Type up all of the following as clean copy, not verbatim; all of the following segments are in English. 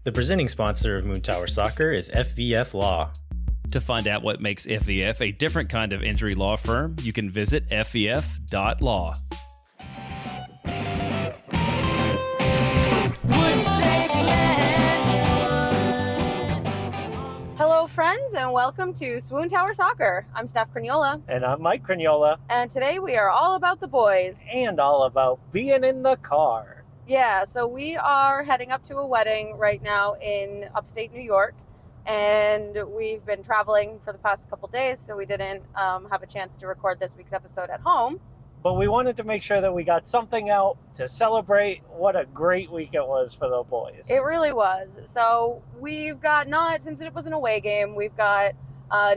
The presenting sponsor of Swoontower Soccer is FVF Law. To find out what makes FVF a different kind of injury law firm, you can visit fvf.law. Hello, friends, and welcome to Swoontower Soccer. I'm Steph Cragnola. And I'm Mike Cragnola. And today we are all about the boys. And all about being in the car. Yeah, so we are heading up to a wedding right now in Upstate New York. And we've been traveling for the past couple days, so we didn't have a chance to record this week's episode at home. But we wanted to make sure that we got something out to celebrate what a great week it was for the boys. It really was. So we've got since it was an away game, we've got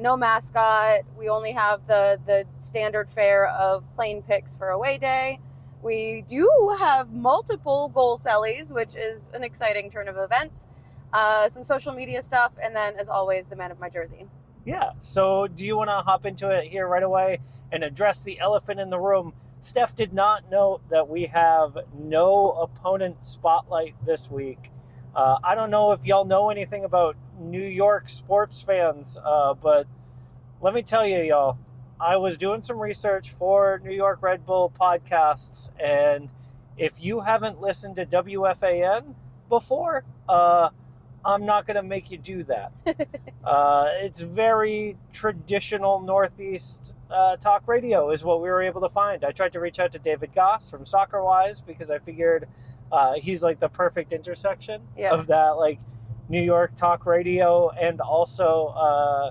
no mascot. We only have the standard fare of plain picks for away day. We do have multiple goal sellies, which is an exciting turn of events. Some social media stuff, and then, as always, the man of my jersey. Yeah, so do you want to hop into it here right away and address the elephant in the room? Steph did not know that we have no opponent spotlight this week. I don't know if y'all know anything about New York sports fans, but let me tell you, y'all, I was doing some research for New York Red Bull podcasts, and if you haven't listened to WFAN before, I'm not going to make you do that. It's very traditional Northeast talk radio is what we were able to find. I tried to reach out to David Goss from Soccer Wise because I figured he's like the perfect intersection of that, like New York talk radio and also,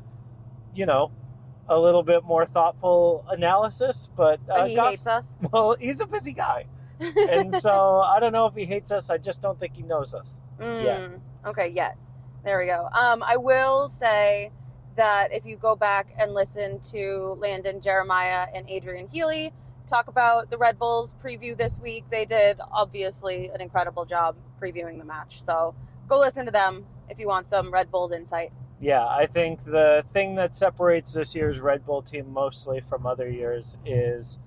a little bit more thoughtful analysis. But he Goss, hates us. Well, he's a busy guy. And so I don't know if he hates us. I just don't think he knows us yet. Okay, yet. There we go. I will say that if you go back and listen to Landon, Jeremiah, and Adrian Healy talk about the Red Bulls preview this week, they did obviously an incredible job previewing the match. So go listen to them if you want some Red Bulls insight. Yeah, I think the thing that separates this year's Red Bull team mostly from other years is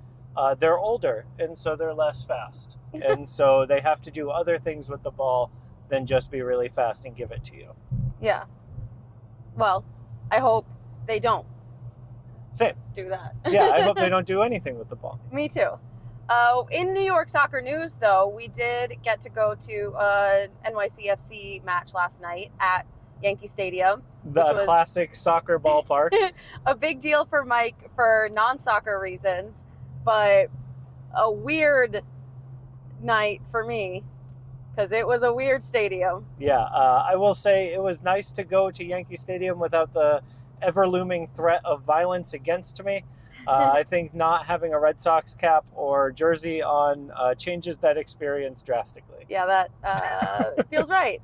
they're older, and so they're less fast. And so they have to do other things with the ball than just be really fast and give it to you. Yeah. Well, I hope they don't Same. do that. Yeah, I hope they don't do anything with the ball. Me too. In New York soccer news, though, we did get to go to an NYCFC match last night at Yankee Stadium. The classic soccer ballpark. A big deal for Mike for non-soccer reasons, but a weird night for me because it was a weird stadium. Yeah, I will say it was nice to go to Yankee Stadium without the ever-looming threat of violence against me. I think not having a Red Sox cap or jersey on changes that experience drastically. Yeah, that feels right.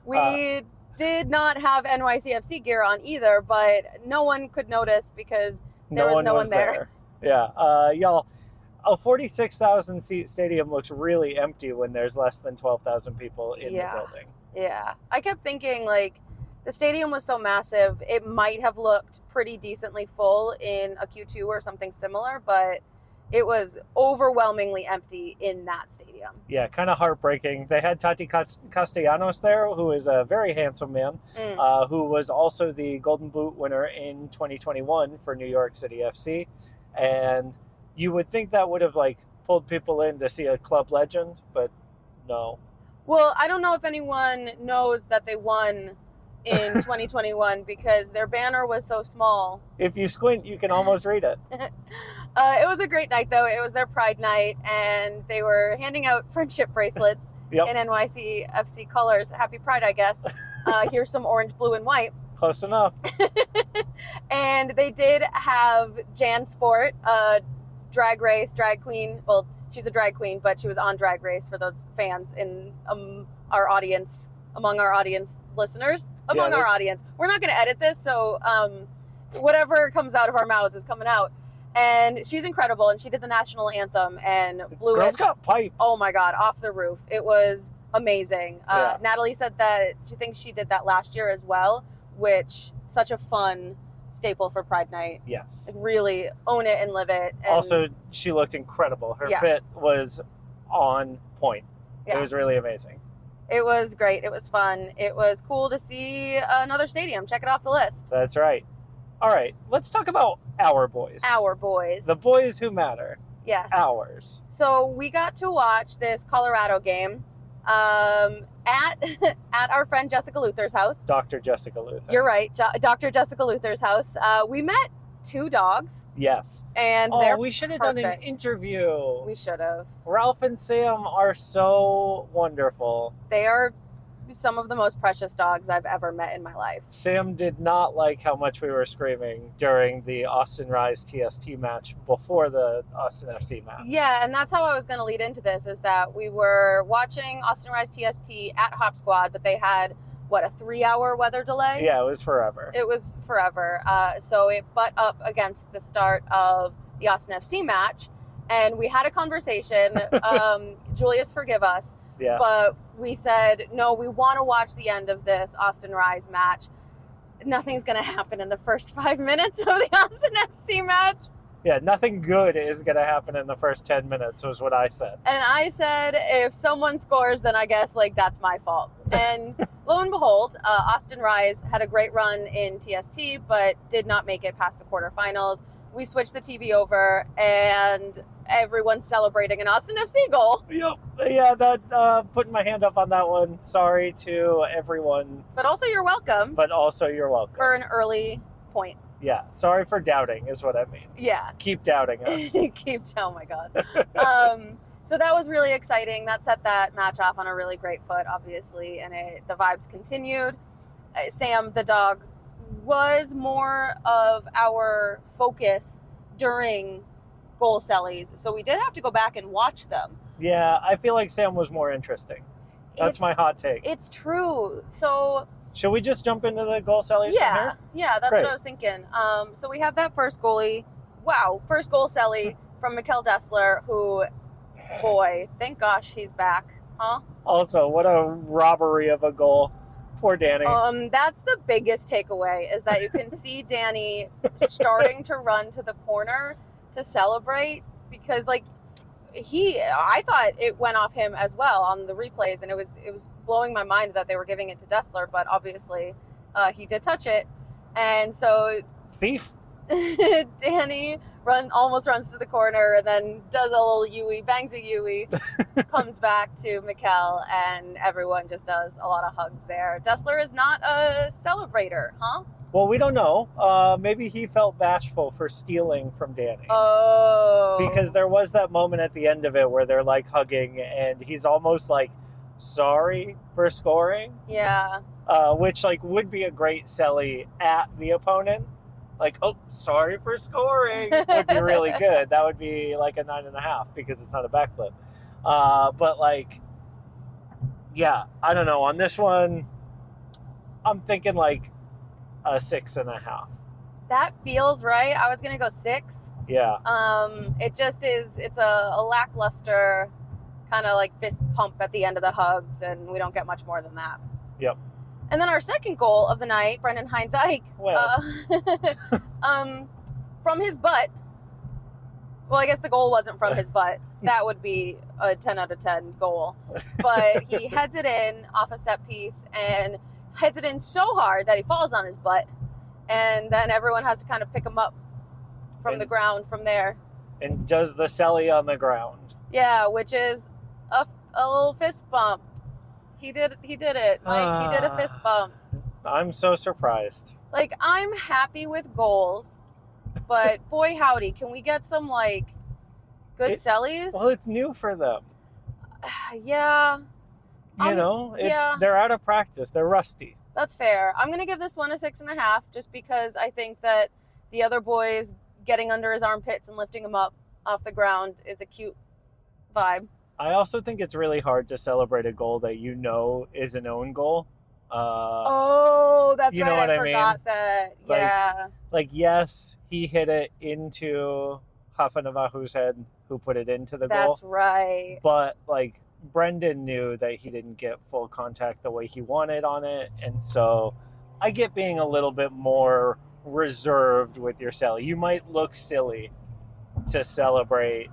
We did not have NYCFC gear on either, but no one could notice because there was no one there. Yeah, y'all, a 46,000 seat stadium looks really empty when there's less than 12,000 people in the building. Yeah, I kept thinking the stadium was so massive, it might have looked pretty decently full in a Q2 or something similar, but it was overwhelmingly empty in that stadium. Yeah, kind of heartbreaking. They had Tati Castellanos there, who is a very handsome man, who was also the Golden Boot winner in 2021 for New York City FC. And you would think that would have pulled people in to see a club legend, but no. Well, I don't know if anyone knows that they won in 2021 because their banner was so small. If you squint, you can almost read it. It was a great night, though. It was their Pride night, and they were handing out friendship bracelets in NYCFC colors. Happy Pride, I guess. Here's some orange, blue, and white. Close enough. And they did have Jan Sport, drag queen. Well, she's a drag queen, but she was on Drag Race for those fans in our audience, among our audience listeners, our audience. We're not going to edit this, so whatever comes out of our mouths is coming out. And she's incredible, and she did the national anthem and blew Girl's got pipes. Oh my God, off the roof. It was amazing. Natalie said that she thinks she did that last year as well, which such a fun staple for Pride Night. Yes. Really own it and live it. And also, she looked incredible. Her fit was on point. Yeah. It was really amazing. It was great. It was fun. It was cool to see another stadium. Check it off the list. That's right. All right, let's talk about our boys. Our boys. The boys who matter. Yes. Ours. So we got to watch this Colorado game at our friend Jessica Luther's house. Dr. Jessica Luther. You're right, Dr. Jessica Luther's house. We met 2 dogs, Yes. and they're we should have done an perfect. interview. We should have. Ralph and Sam are so wonderful. They are some of the most precious dogs I've ever met in my life. Sam did not like how much we were screaming during the Austin Rise TST match before the Austin FC match. Yeah, and that's how I was going to lead into this, is that we were watching Austin Rise TST at Hop Squad, but they had, a 3-hour weather delay? Yeah, it was forever. It was forever. So it butt up against the start of the Austin FC match, and we had a conversation. Julius, forgive us. Yeah. But we said, no, we want to watch the end of this Austin Rise match. Nothing's going to happen in the first 5 minutes of the Austin FC match. Yeah, nothing good is going to happen in the first 10 minutes was what I said. And I said, if someone scores, then I guess, that's my fault. And lo and behold, Austin Rise had a great run in TST, but did not make it past the quarterfinals. We switched the TV over, and everyone's celebrating an Austin FC goal. Yep. Yeah, that putting my hand up on that one. Sorry to everyone. But also, you're welcome. But also, you're welcome. For an early point. Yeah, sorry for doubting is what I mean. Yeah. Keep doubting us. Oh my God. So that was really exciting. That set that match off on a really great foot, obviously, and the vibes continued. Sam, the dog, was more of our focus during goal sellies, so we did have to go back and watch them. Yeah, I feel like Sam was more interesting. That's my hot take. It's true. So should we just jump into the goal sellies from here? Yeah, that's Great. what I was thinking. So we have that first goalie. Wow, first goal selly from Mikkel Dessler, who, boy, thank gosh he's back, huh? Also, what a robbery of a goal. Poor Danny. That's the biggest takeaway, is that you can see Danny starting to run to the corner to celebrate, because I thought it went off him as well on the replays, and it was blowing my mind that they were giving it to Dessler, but obviously he did touch it, and so Thief. Danny almost runs to the corner and then does a little Yui, bangs a Yui, comes back to Mikkel, and everyone just does a lot of hugs there. Dessler is not a celebrator, huh? Well, we don't know. Maybe he felt bashful for stealing from Danny. Oh. Because there was that moment at the end of it where they're hugging, and he's almost sorry for scoring. Yeah. Which would be a great Celly at the opponent. Sorry for scoring would be really good. That would be a 9.5 because it's not a backflip. But yeah, I don't know. On this one, I'm thinking a 6.5. That feels right. I was gonna go 6. Yeah. It just is. It's a lackluster kind of fist pump at the end of the hugs, and we don't get much more than that. Yep. And then our second goal of the night, Brendan Hines-Ike, from his butt. Well, I guess the goal wasn't from his butt. That would be a 10 out of 10 goal. But he heads it in off a set piece and heads it in so hard that he falls on his butt. And then everyone has to kind of pick him up from the ground from there. And does the Celly on the ground. Yeah, which is a little fist bump. He did it, Mike. He did a fist bump. I'm so surprised. I'm happy with goals, but boy howdy, can we get some good sellies? Well, it's new for them. Yeah. They're out of practice. They're rusty. That's fair. I'm gonna give this one a 6.5, just because I think that the other boys getting under his armpits and lifting him up off the ground is a cute vibe. I also think it's really hard to celebrate a goal that is an own goal. That's right. I forgot that. Yeah. Yes, he hit it into Rafa Navaju's head, who put it into the goal. That's right. But Brendan knew that he didn't get full contact the way he wanted on it, and so I get being a little bit more reserved with your Celly. You might look silly to celebrate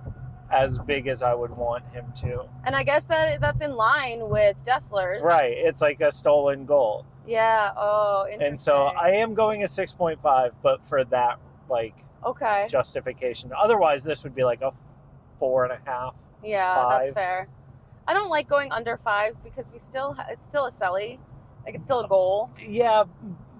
as big as I would want him to. And I guess that's in line with Dessler's. Right. It's like a stolen goal. Yeah. Oh, interesting. And so I am going a 6.5, but for that, like, okay. justification. Otherwise, this would be like a 4.5. Yeah, 5. that's fair. I don't like going under 5 because it's still a Celly. Like, it's still a goal. Yeah,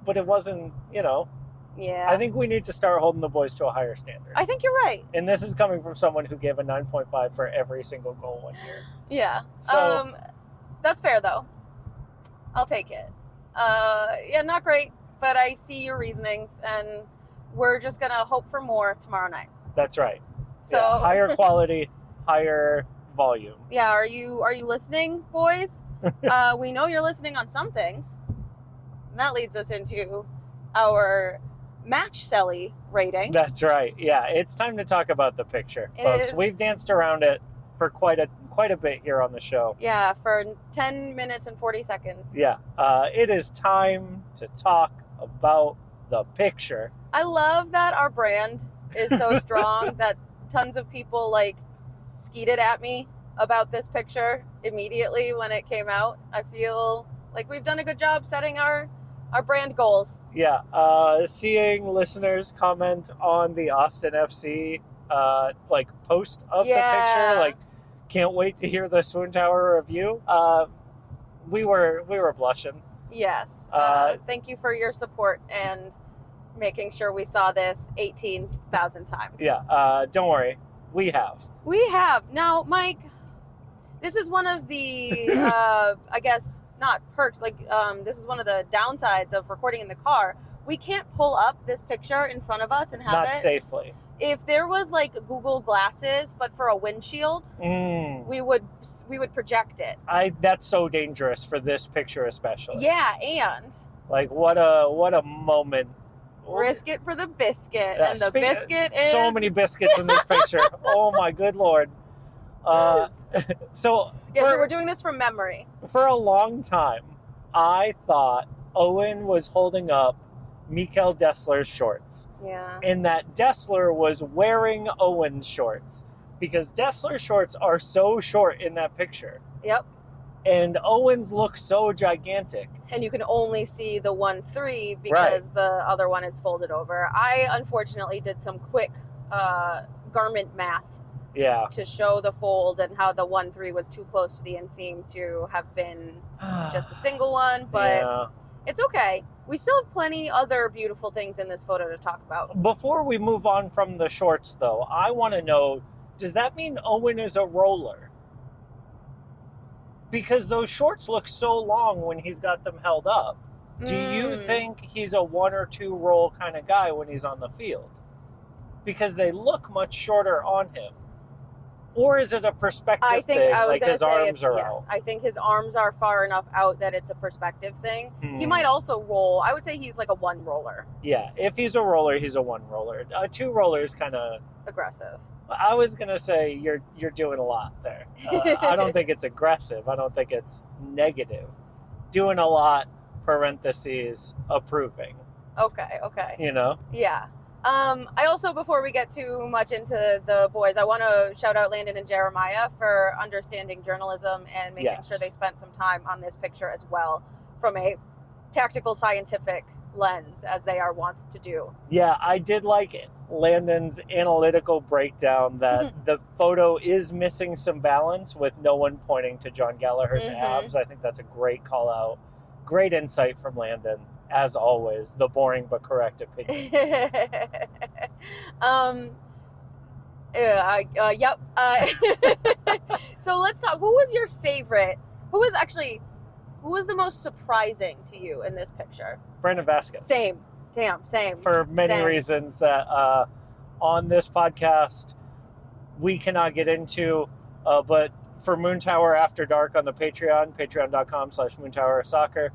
but it wasn't, Yeah. I think we need to start holding the boys to a higher standard. I think you're right. And this is coming from someone who gave a 9.5 for every single goal one year. Yeah. So, that's fair, though. I'll take it. Yeah, not great, but I see your reasonings, and we're just going to hope for more tomorrow night. That's right. So Yeah, higher quality, higher volume. Yeah, are you listening, boys? We know you're listening on some things. And that leads us into our match Celly rating. That's right. Yeah, it's time to talk about the picture, folks. We've danced around it for quite a bit here on the show. Yeah, for 10 minutes and 40 seconds. Yeah, it is time to talk about the picture. I love that our brand is so strong that tons of people like skeeted at me about this picture immediately when it came out. I feel like we've done a good job setting our brand goals. Yeah, seeing listeners comment on the Austin FC like post of the picture, like, can't wait to hear the Swoontower review. We were blushing. Yes. Thank you for your support and making sure we saw this 18,000 times. Yeah, don't worry. We have. We have. Now, Mike, this is one of the, I guess, not perks, like, this is one of the downsides of recording in the car. We can't pull up this picture in front of us and have Not it. safely. If there was, like, Google Glasses, but for a windshield, we would project it. That's so dangerous for this picture especially. Yeah, and... Like, what a moment. Risk it for the biscuit, and the biscuit is... So many biscuits in this picture. Oh, my good Lord. So we're doing this from memory. For a long time, I thought Owen was holding up Mikel Dessler's shorts. Yeah. And that Dessler was wearing Owen's shorts. Because Dessler's shorts are so short in that picture. Yep. And Owen's look so gigantic. And you can only see the 1-3 because the other one is folded over. I unfortunately did some quick garment math to show the fold and how the 1-3 was too close to the inseam to have been just a single one. But it's okay. We still have plenty other beautiful things in this photo to talk about. Before we move on from the shorts, though, I want to know, does that mean Owen is a roller? Because those shorts look so long when he's got them held up. Do you think he's a 1 or 2 roll kind of guy when he's on the field? Because they look much shorter on him. Or is it a perspective thing, like his arms are out? I think his arms are far enough out that it's a perspective thing. He might also roll. I would say he's like a 1 roller. Yeah, if he's a roller, he's a 1 roller. A 2 roller is kind of... aggressive. I was going to say you're doing a lot there. I don't think it's aggressive. I don't think it's negative. Doing a lot, parentheses, approving. Okay. You know? Yeah. I also, before we get too much into the boys, I want to shout out Landon and Jeremiah for understanding journalism and making sure they spent some time on this picture as well from a tactical, scientific lens, as they are wont to do. Yeah, I did like Landon's analytical breakdown that the photo is missing some balance with no one pointing to John Gallagher's abs. I think that's a great call out. Great insight from Landon. As always, the boring but correct opinion. Yep. So let's talk. Who was your favorite? Who was the most surprising to you in this picture? Brandon Vasquez. Same. Damn, same. For many reasons that on this podcast we cannot get into, but for Swoontower After Dark on the patreon.com/SwoontowerSoccer,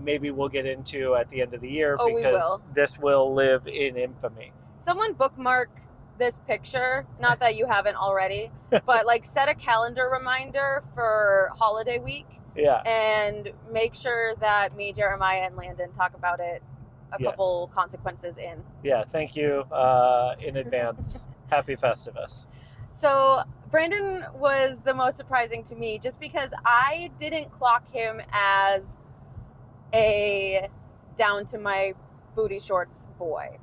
maybe we'll get into at the end of the year because this will live in infamy. Someone bookmark this picture, not that you haven't already, but like set a calendar reminder for holiday week. Yeah. And make sure that me, Jeremiah, and Landon talk about it a couple consequences in. Yeah, thank you in advance. Happy Festivus. So Brandon was the most surprising to me just because I didn't clock him as a down to my booty shorts boy.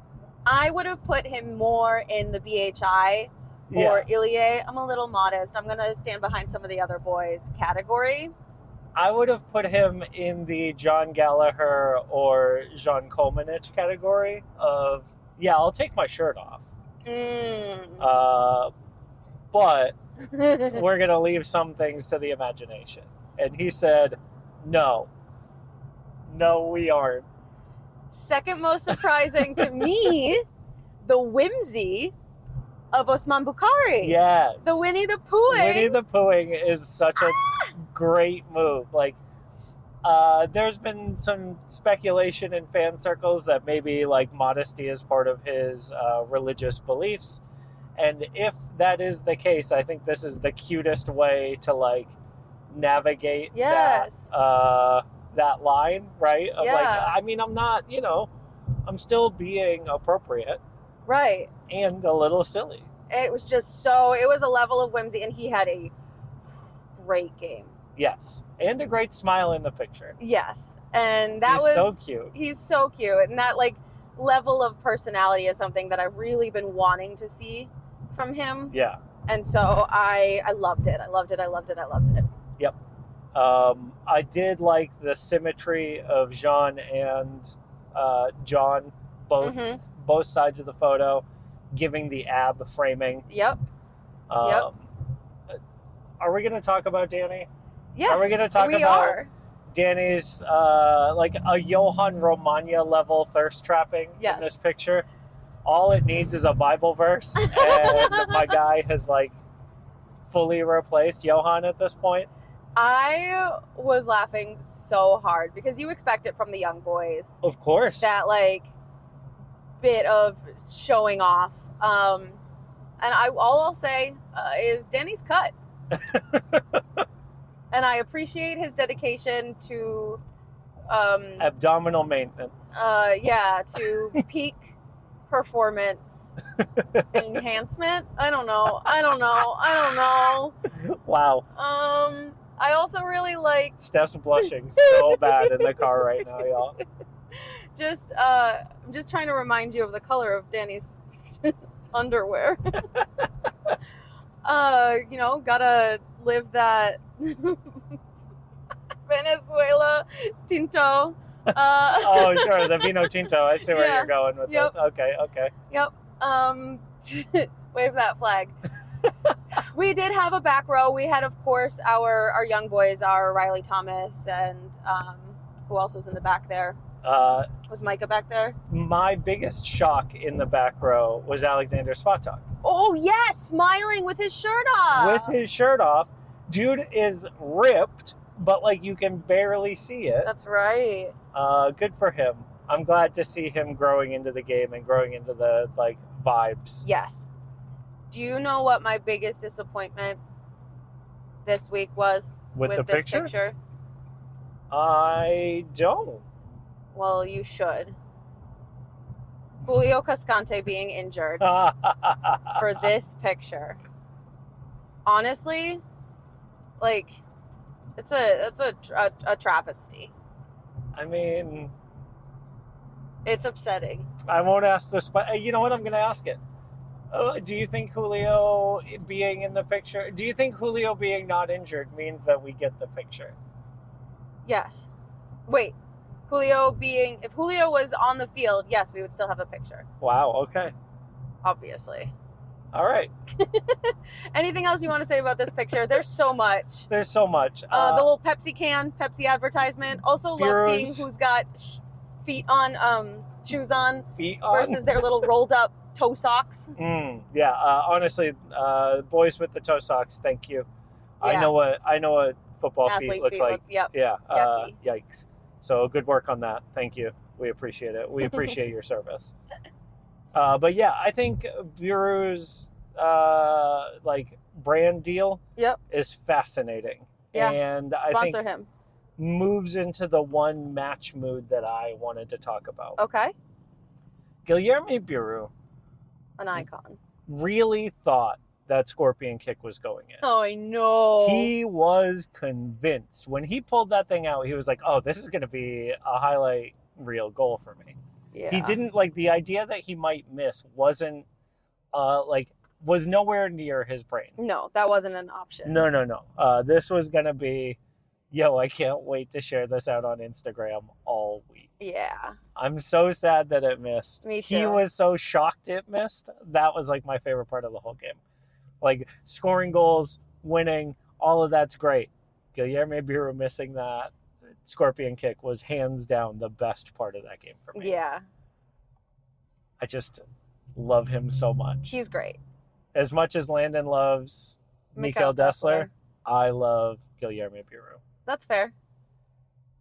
I would have put him more in the BHI or Ilie. I'm a little modest. I'm going to stand behind some of the other boys category. I would have put him in the John Gallagher or Jean Comanich category of, I'll take my shirt off. But we're going to leave some things to the imagination. And he said, no, we aren't. Second most surprising to me, the whimsy of Osman Bukhari. Yes. The Winnie the Poohing. Winnie the Poohing is such a great move. Like, there's been some speculation in fan circles that maybe like modesty is part of his religious beliefs. And if that is the case, I think this is the cutest way to like navigate that line, right? Of like, I mean, I'm not, I'm still being appropriate. Right. And a little silly. It was just it was a level of whimsy, and he had a great game. Yes. And a great smile in the picture. Yes. And He's so cute. He's so cute. And that like level of personality is something that I've really been wanting to see from him. Yeah. And so I loved it. I loved it. Yep. I did like the symmetry of Jean and John, both sides of the photo, giving the ab framing. Yep. Are we going to talk about Danny? Yes, are we going to talk about Danny's like a Johan Romagna level thirst trapping in this picture? All it needs is a Bible verse, and my guy has like fully replaced Johan at this point. I was laughing so hard because you expect it from the young boys. Of course. That like bit of showing off. And all I'll say is Danny's cut. And I appreciate his dedication to abdominal maintenance. To peak performance enhancement. I don't know. Wow. I also really like Steph's blushing so bad in the car right now, y'all. I'm just trying to remind you of the color of Danny's underwear. Gotta live that Venezuela Tinto. Oh, sure, the Vino Tinto. I see where you're going with this. Okay. Yep. Wave that flag. We did have a back row. We had, of course, our young boys, our Riley Thomas, and who else was in the back there? Was Micah back there? My biggest shock in the back row was Alexander Svatok. Oh, yes! Smiling with his shirt off. Dude is ripped, but, like, you can barely see it. That's right. Good for him. I'm glad to see him growing into the game and growing into the, like, vibes. Yes. Do you know what my biggest disappointment this week was with this picture? I don't. Well, you should. Julio Cascante being injured for this picture. Honestly, like, it's a travesty. I mean, it's upsetting. I won't ask this, but you know what? I'm going to ask it. Do you think Julio being in the picture, do you think Julio being not injured means that we get the picture? Yes. Wait. If Julio was on the field, yes, we would still have a picture. Wow, okay. Obviously. All right. Anything else you want to say about this picture? There's so much. The little Pepsi advertisement. Also love seeing who's got shoes on versus their little rolled up toe socks. Honestly, boys with the toe socks, thank you. Yeah. I know what football feet looks like. Yep. Yeah. Yikes. So good work on that. Thank you. We appreciate it. We appreciate your service. But yeah, I think Buru's like brand deal is fascinating. Yeah. And sponsor I think him. Moves into the one match mood that I wanted to talk about. Okay. Guilherme Buru, an icon, really thought that scorpion kick was going in. Oh, I know. He was convinced. When he pulled that thing out, he was like, oh, this is going to be a highlight reel goal for me. Yeah. He didn't, like, the idea that he might miss wasn't, was nowhere near his brain. No, that wasn't an option. No. This was going to be, yo, I can't wait to share this out on Instagram all week. Yeah. I'm so sad that it missed. Me too. He was so shocked it missed. That was, like, my favorite part of the whole game. Like, scoring goals, winning, all of that's great. Guilherme Biro missing that scorpion kick was hands down the best part of that game for me. Yeah. I just love him so much. He's great. As much as Landon loves Mikael Dessler, I love Guilherme Biro. That's fair.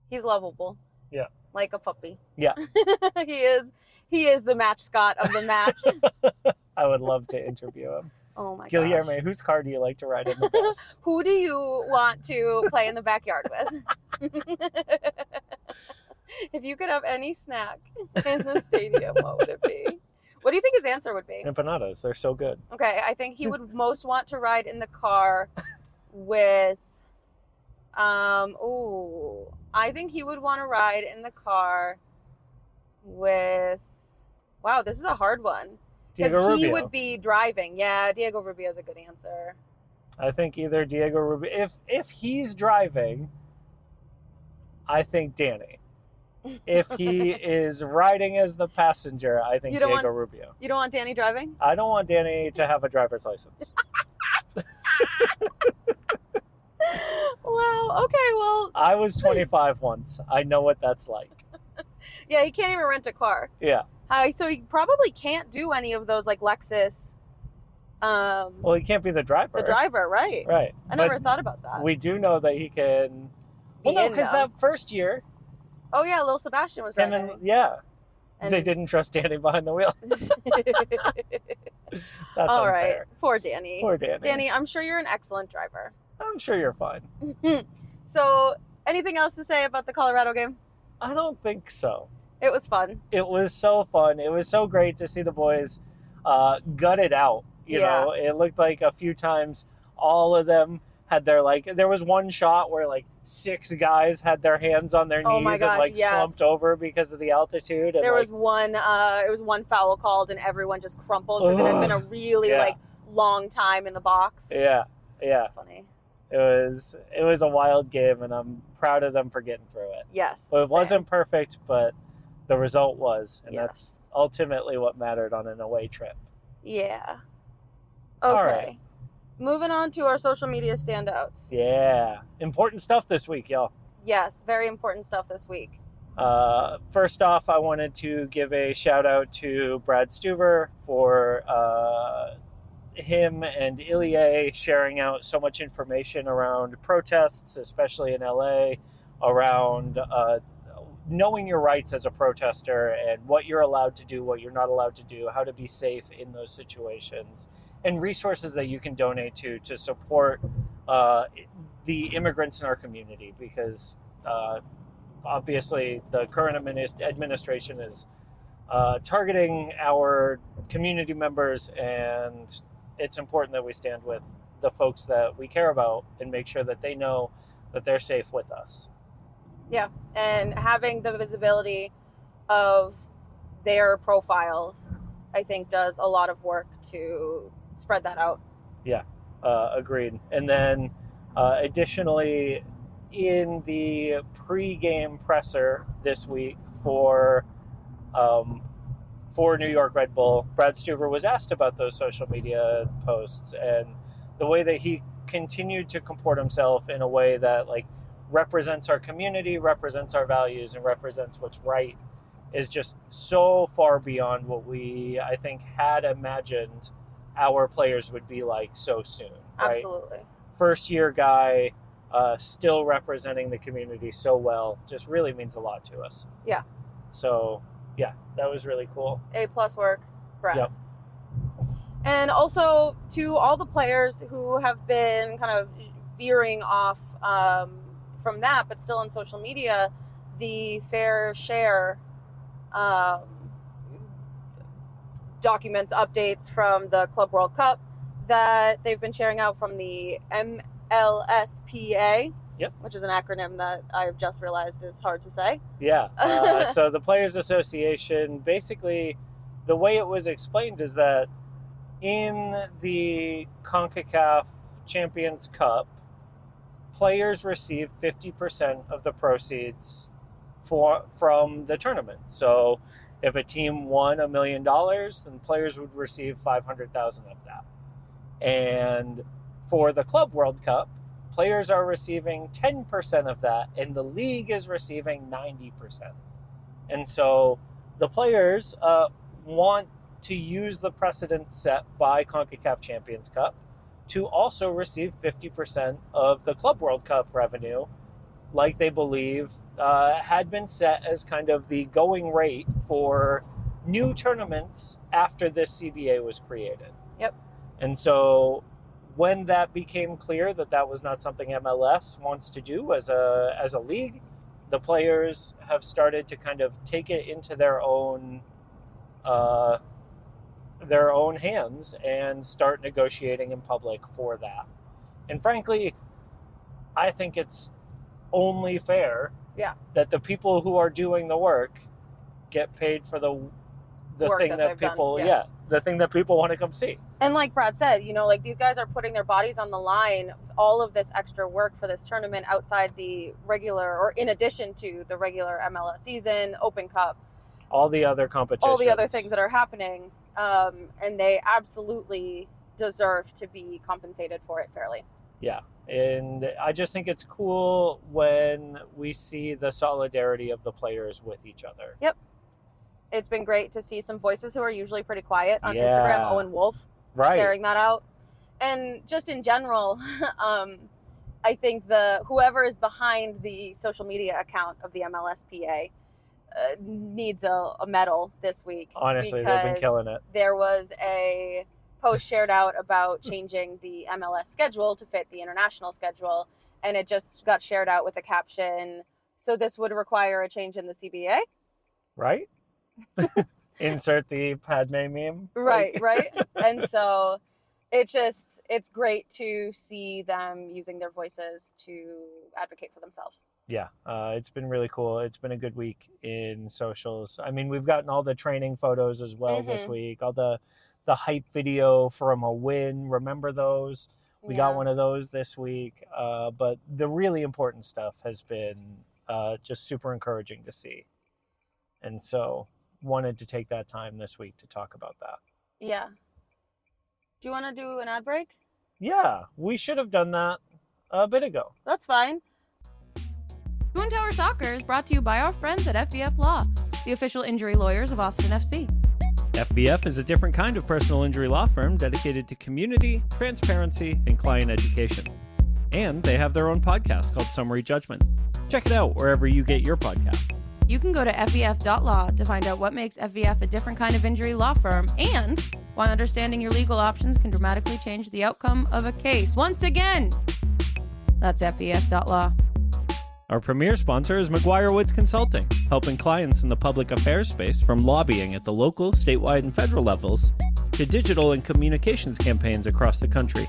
He's lovable. Yeah. Like a puppy. Yeah. He is the match Scott of the match. I would love to interview him. Oh my gosh. Guilherme, whose car do you like to ride in the best? Who do you want to play in the backyard with? If you could have any snack in the stadium, what would it be? What do you think his answer would be? Empanadas, they're so good. Okay, I think he would most want to ride in the car with I think he would want to ride in the car with wow, this is a hard one. Because he would be driving. Yeah, Diego Rubio's a good answer. I think either Diego Rubio. If he's driving, I think Danny. If he is riding as the passenger, I think Diego Rubio. You don't want Danny driving? I don't want Danny to have a driver's license. Wow. Okay, well. I was 25 once. I know what that's like. Yeah, he can't even rent a car. Yeah. So he probably can't do any of those like Lexus. Well, he can't be the driver. The driver, right? Right. I never thought about that. We do know that he can. Well, no, because that first year. Oh yeah, Lil Sebastian was driving. And they didn't trust Danny behind the wheel. That's all unfair. right. Poor Danny. Poor Danny. Danny, I'm sure you're an excellent driver. I'm sure you're fine. So, anything else to say about the Colorado game? I don't think so. It was fun. It was so fun. It was so great to see the boys gut it out. You know, it looked like a few times all of them had their, like, there was one shot where, like, 6 guys had their hands on their knees and, like, slumped over because of the altitude. And there was one, it was one foul called and everyone just crumpled because it had been a really, like, long time in the box. Yeah. It's funny. It was a wild game, and I'm proud of them for getting through it. Yes. So it wasn't perfect, but the result was, and that's ultimately what mattered on an away trip. Yeah. Okay. All right. Moving on to our social media standouts. Yeah. Important stuff this week, y'all. Yes, very important stuff this week. First off, I wanted to give a shout out to Brad Stuver for him and Ilie sharing out so much information around protests, especially in LA, around knowing your rights as a protester and what you're allowed to do, what you're not allowed to do, how to be safe in those situations, and resources that you can donate to support the immigrants in our community, because obviously the current administration is targeting our community members, and it's important that we stand with the folks that we care about and make sure that they know that they're safe with us. Yeah, and having the visibility of their profiles, I think, does a lot of work to spread that out. Yeah, agreed. And then additionally, in the pre-game presser this week for New York Red Bull, Brad Stuver was asked about those social media posts and the way that he continued to comport himself in a way that, like, represents our community, represents our values, and represents what's right, is just so far beyond what we, I think, had imagined our players would be like so soon. Right? Absolutely. First year guy, still representing the community so well, just really means a lot to us. Yeah. So, yeah, that was really cool. A+ work, Brad. Yep. And also to all the players who have been kind of veering off from that, but still on social media, the Fair Share documents updates from the Club World Cup, that they've been sharing out from the MLSPA. Yep. Which is an acronym that I've just realized is hard to say. Yeah. So the Players Association, basically, the way it was explained is that in the CONCACAF Champions Cup, players receive 50% of the proceeds from the tournament. So if a team won $1 million, then players would receive $500,000 of that. And for the Club World Cup, players are receiving 10% of that, and the league is receiving 90%. And so the players want to use the precedent set by CONCACAF Champions Cup to also receive 50% of the Club World Cup revenue, like they believe had been set as kind of the going rate for new tournaments after this CBA was created. Yep. And so when that became clear that that was not something MLS wants to do as a league, the players have started to kind of take it into their own hands and start negotiating in public for that. And frankly, I think it's only fair that the people who are doing the work get paid for the thing that people the thing that people want to come see. And like Brad said, like these guys are putting their bodies on the line with all of this extra work for this tournament outside the regular, or in addition to the regular MLS season, Open Cup, all the other competitions, all the other things that are happening, and they absolutely deserve to be compensated for it fairly. Yeah, and I just think it's cool when we see the solidarity of the players with each other. Yep. It's been great to see some voices who are usually pretty quiet on Instagram, Owen Wolf, sharing that out. And just in general, I think whoever is behind the social media account of the MLSPA needs a medal this week. Honestly, they've been killing it. There was a post shared out about changing the MLS schedule to fit the international schedule, and it just got shared out with a caption, "So this would require a change in the CBA?" Right? Insert the Padme meme. Right. And so it's great to see them using their voices to advocate for themselves. Yeah, it's been really cool. It's been a good week in socials. I mean, we've gotten all the training photos as well this week, all the hype video from a win. Remember those? We got one of those this week. But the really important stuff has been just super encouraging to see. And so wanted to take that time this week to talk about that. Yeah. Do you want to do an ad break? Yeah, we should have done that a bit ago. That's fine. Swoontower Soccer is brought to you by our friends at FVF Law, the official injury lawyers of Austin FC. FBF is a different kind of personal injury law firm dedicated to community, transparency, and client education. And they have their own podcast called Summary Judgment. Check it out wherever you get your podcast. You can go to FVF.law to find out what makes FVF a different kind of injury law firm and why understanding your legal options can dramatically change the outcome of a case. Once again, that's FVF.law. Our premier sponsor is McGuire Woods Consulting, helping clients in the public affairs space from lobbying at the local, statewide, and federal levels to digital and communications campaigns across the country.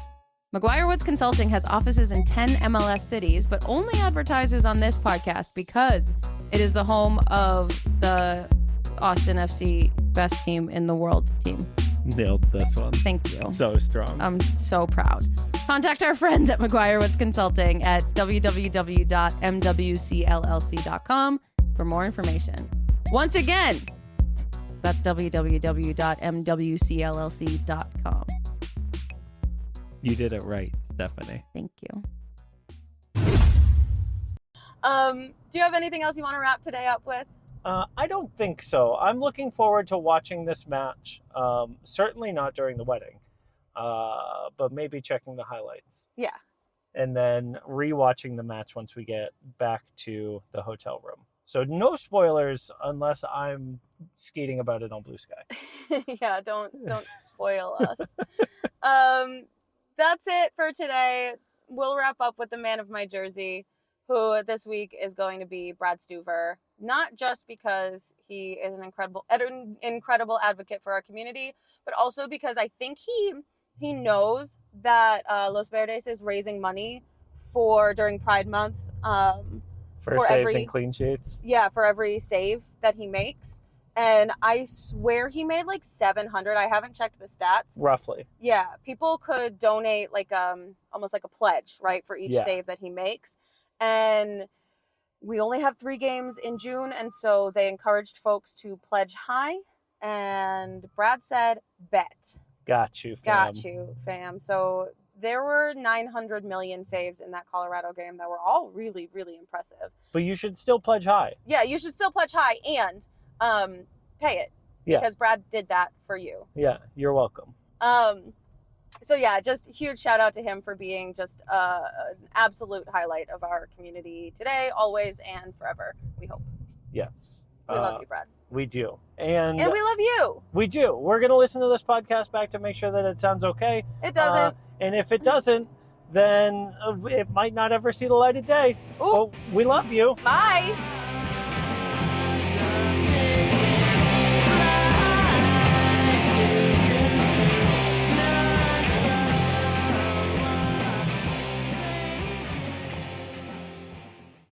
McGuire Woods Consulting has offices in 10 MLS cities, but only advertises on this podcast because it is the home of the Austin FC best team in the world team. Nailed this one. Thank you. So strong. I'm so proud. Contact our friends at McGuire Woods Consulting at www.mwcllc.com for more information. Once again, that's www.mwcllc.com. You did it right, Stephanie. Thank you. Do you have anything else you want to wrap today up with? I don't think so. I'm looking forward to watching this match. Certainly not during the wedding, but maybe checking the highlights. Yeah. And then rewatching the match once we get back to the hotel room. So no spoilers unless I'm skating about it on Blue Sky. Yeah, don't spoil us. That's it for today. We'll wrap up with the man of my jersey, who this week is going to be Brad Stuver. Not just because he is an incredible advocate for our community, but also because I think he he knows that Los Verdes is raising money during Pride Month. For saves and clean sheets. Yeah, for every save that he makes. And I swear he made like 700. I haven't checked the stats. Roughly. Yeah, people could donate like almost like a pledge, right, for each save that he makes. And we only have 3 games in June, and so they encouraged folks to pledge high. And Brad said, bet. Got you, fam. Got you, fam. So there were 900 million saves in that Colorado game that were all really, really impressive. But you should still pledge high. Yeah, you should still pledge high and pay it. Yeah. Because Brad did that for you. Yeah, you're welcome. So yeah, just huge shout out to him for being just an absolute highlight of our community today, always, and forever, we hope. Yes. We love you, Brad. We do. And we love you. We do. We're going to listen to this podcast back to make sure that it sounds okay. It doesn't. And if it doesn't, then it might not ever see the light of day. Ooh. But we love you. Bye.